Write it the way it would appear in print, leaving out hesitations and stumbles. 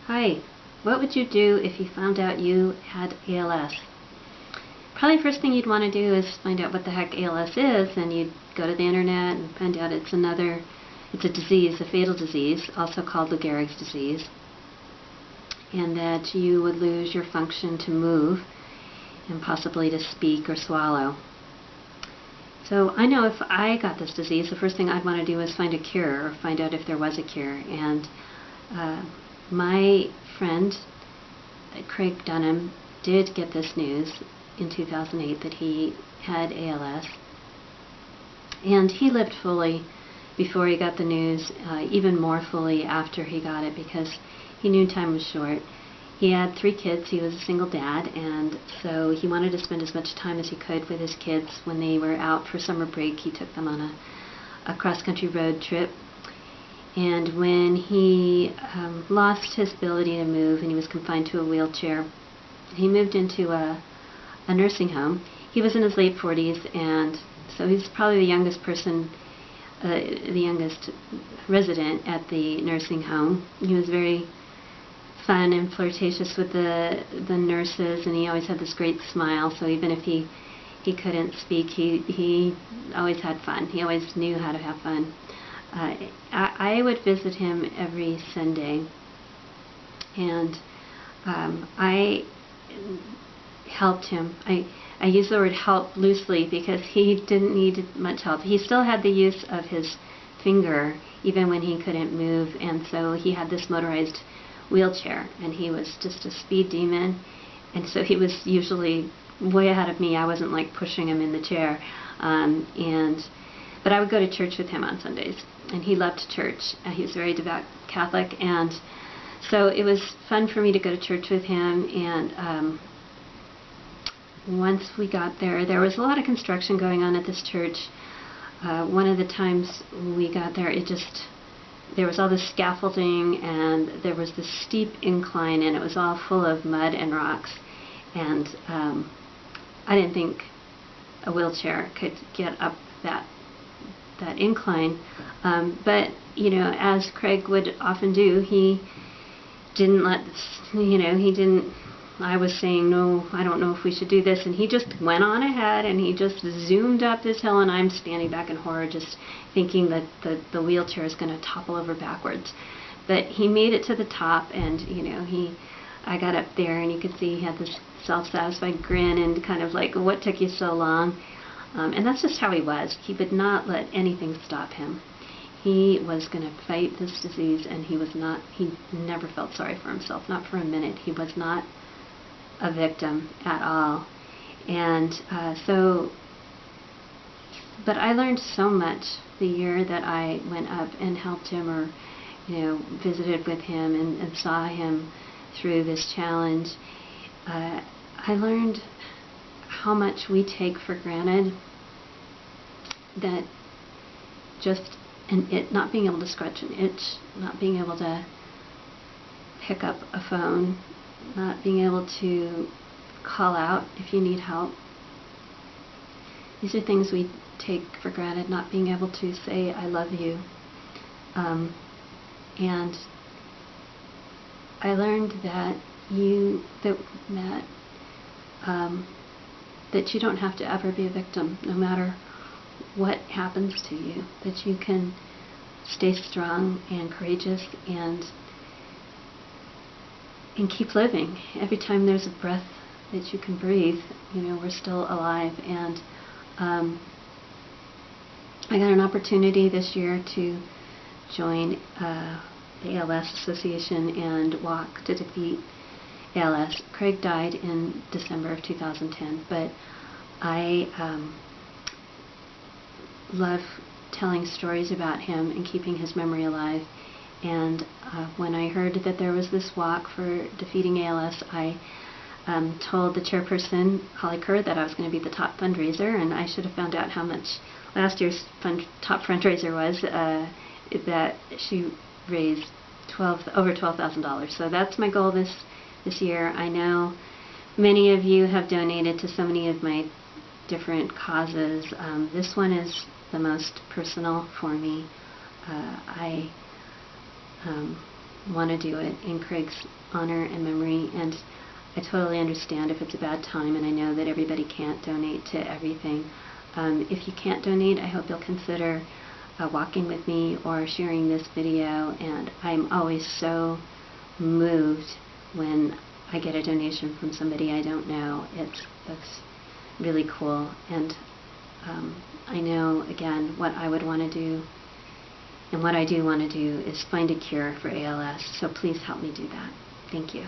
Hi, what would you do if you found out you had ALS? Probably the first thing you'd want to do is find out what the heck ALS is, and you'd go to the internet and find out it's a disease, a fatal disease, also called Lou Gehrig's disease, and that you would lose your function to move and possibly to speak or swallow. So I know if I got this disease, the first thing I'd want to do is find a cure, or find out if there was a cure. And my friend, Craig Dunham, did get this news in 2008 that he had ALS. And he lived fully before he got the news, even more fully after he got it, because he knew time was short. He had 3 kids. He was a single dad, and so he wanted to spend as much time as he could with his kids. When they were out for summer break, he took them on a cross-country road trip. And when he lost his ability to move and he was confined to a wheelchair, he moved into a nursing home. He was in his late 40s, and so he's probably the youngest person, the youngest resident at the nursing home. He was very fun and flirtatious with the nurses, and he always had this great smile. So even if he couldn't speak, he always had fun. He always knew how to have fun. I would visit him every Sunday, and I helped him. I use the word help loosely because he didn't need much help. He still had the use of his finger even when he couldn't move, and so he had this motorized wheelchair, and he was just a speed demon, and so he was usually way ahead of me. I wasn't like pushing him in the chair, but I would go to church with him on Sundays, and he loved church. He was very devout Catholic, and so it was fun for me to go to church with him. And once we got there, there was a lot of construction going on at this church. One of the times we got there, there was all this scaffolding, and there was this steep incline, and it was all full of mud and rocks. And I didn't think a wheelchair could get up that incline. But, as Craig would often do, he didn't let this, I was saying, no, I don't know if we should do this, and he just went on ahead, and he just zoomed up this hill, and I'm standing back in horror just thinking that the wheelchair is going to topple over backwards. But he made it to the top, and I got up there, and you could see he had this self-satisfied grin and kind of like, what took you so long? And that's just how he was. He would not let anything stop him. He was going to fight this disease, and he never felt sorry for himself, not for a minute. He was not a victim at all. And but I learned so much the year that I went up and helped him, or visited with him and saw him through this challenge. I learned how much we take for granted, that just not being able to scratch an itch, not being able to pick up a phone, not being able to call out if you need help. These are things we take for granted, not being able to say, I love you. And I learned that that you don't have to ever be a victim, no matter what happens to you, that you can stay strong and courageous and keep living. Every time there's a breath that you can breathe, we're still alive. And I got an opportunity this year to join the ALS Association and walk to defeat ALS. Craig died in December of 2010, but I love telling stories about him and keeping his memory alive. And when I heard that there was this walk for defeating ALS, I told the chairperson, Holly Kerr, that I was going to be the top fundraiser, and I should have found out how much last year's top fundraiser was, that she raised over $12,000. So that's my goal this year. I know many of you have donated to so many of my different causes. This one is the most personal for me. want to do it in Craig's honor and memory, and I totally understand if it's a bad time, and I know that everybody can't donate to everything. If you can't donate, I hope you'll consider walking with me or sharing this video, and I'm always so moved when I get a donation from somebody I don't know. That's really cool, and I know, again, what I would want to do, and what I do want to do is find a cure for ALS, so please help me do that. Thank you.